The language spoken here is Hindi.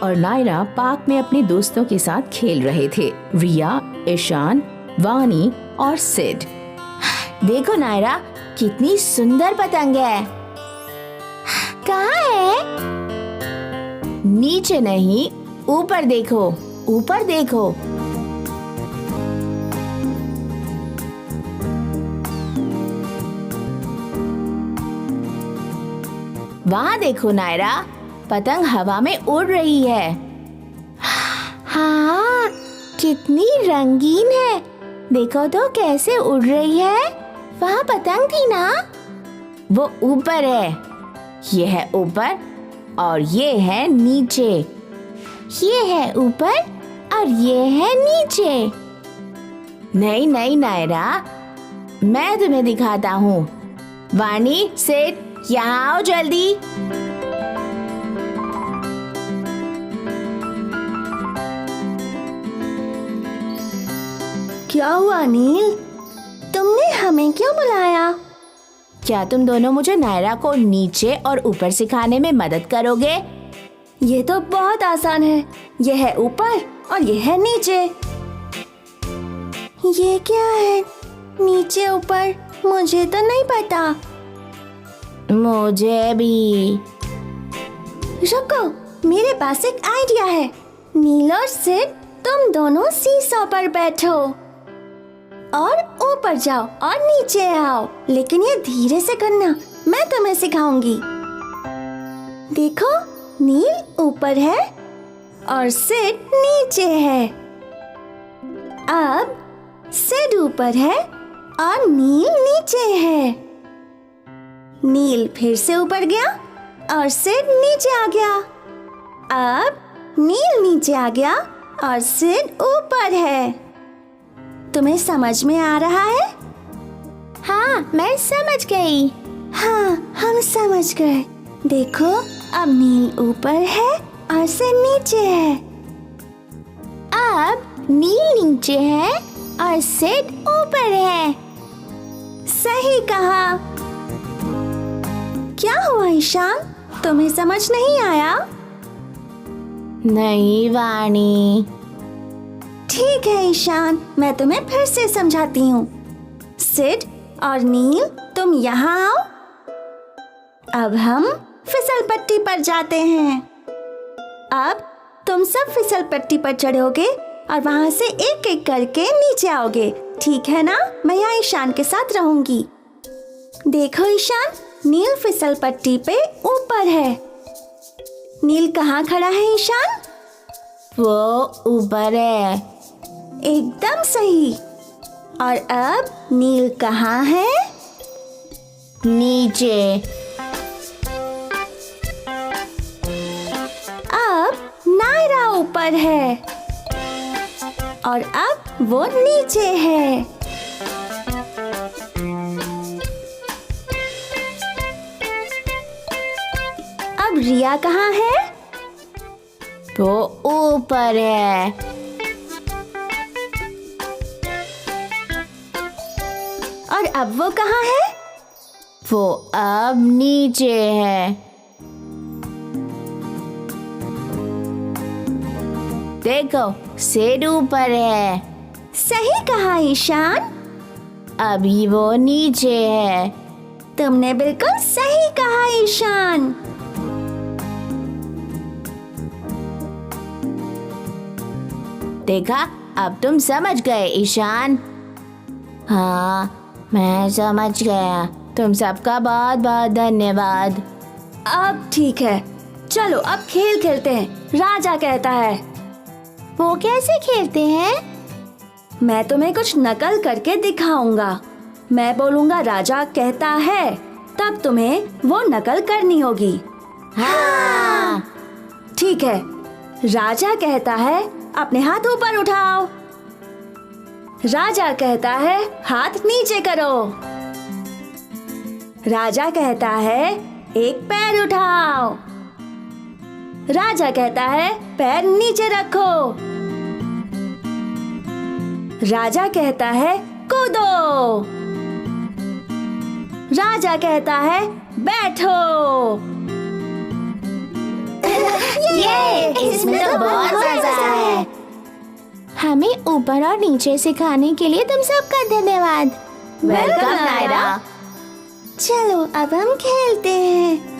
और नायरा पार्क में अपने दोस्तों के साथ खेल रहे थे। रिया, ईशान, वानी और सिड। देखो नायरा, कितनी सुंदर पतंग है। कहाँ है? नीचे नहीं, ऊपर देखो, ऊपर देखो। वहाँ देखो नायरा, पतंग हवा में उड़ रही है। हाँ, कितनी रंगीन है। देखो तो कैसे उड़ रही है। वहाँ पतंग थी ना? वो ऊपर है। ये है ऊपर और ये है नीचे। ये है ऊपर और ये है नीचे। नहीं नहीं नायरा, मैं तुम्हें दिखाता हूँ। वानी, सिड, यहाँ आओ जल्दी। क्या हुआ नील? तुमने हमें क्यों बुलाया? क्या तुम दोनों मुझे नायरा को नीचे और ऊपर सिखाने में मदद करोगे? ये तो बहुत आसान है। ये है ऊपर और ये है नीचे। ये क्या है? नीचे ऊपर मुझे तो नहीं पता। मुझे भी। रुको, मेरे पास एक आइडिया है। नील और सिड, तुम दोनों सीसॉ पर बैठो और ऊपर जाओ और नीचे आओ। लेकिन ये धीरे से करना, मैं तुम्हें सिखाऊंगी। देखो, नील ऊपर है और सिड नीचे है। अब सिड ऊपर है और नील नीचे है। नील फिर से ऊपर गया और सिड नीचे आ गया। अब नील नीचे आ गया और सिड ऊपर है। तुम्हें समझ में आ रहा है? हाँ, मैं समझ गई। हाँ, हम समझ गए। देखो, अब नील ऊपर है और सिड नीचे है। अब नील नीचे है और सिड ऊपर है। सही कहा। क्या हुआ ईशान? तुम्हें समझ नहीं आया? नहीं वानी। ठीक है ईशान, मैं तुम्हें फिर से समझाती हूँ। सिड और नील, तुम यहाँ आओ। अब हम फिसल पट्टी पर जाते हैं। अब तुम सब फिसल पट्टी पर चढ़ोगे और वहाँ से एक एक करके नीचे आओगे। ठीक है ना? मैं यहाँ ईशान के साथ रहूंगी। देखो ईशान, नील फिसल पट्टी पे ऊपर है। नील कहाँ खड़ा है ईशान? वो ऊपर है। एकदम सही। और अब नील कहाँ है? नीचे। अब नायरा ऊपर है और अब वो नीचे है। अब रिया कहाँ है? वो ऊपर है। और अब वो कहाँ है? वो अब नीचे है। देखो, सिड ऊपर है। सही कहा ईशान। अभी वो नीचे है। तुमने बिल्कुल सही कहा ईशान। देखा, अब तुम समझ गए ईशान। हाँ, मैं समझ गया। तुम सबका बहुत बहुत धन्यवाद। अब ठीक है, चलो अब खेल खेलते हैं। राजा कहता है। वो कैसे खेलते हैं? मैं तुम्हें कुछ नकल करके दिखाऊंगा। मैं बोलूंगा राजा कहता है, तब तुम्हें वो नकल करनी होगी। हाँ। ठीक है। राजा कहता है, अपने हाथ ऊपर उठाओ। राजा कहता है, हाथ नीचे करो। राजा कहता है, एक पैर उठाओ। राजा कहता है, पैर नीचे रखो। राजा कहता है, कूदो। राजा कहता है, बैठो। ये इसमें हमें ऊपर और नीचे सिखाने के लिए तुम सबका धन्यवाद। वेलकम नायरा। चलो अब हम खेलते हैं।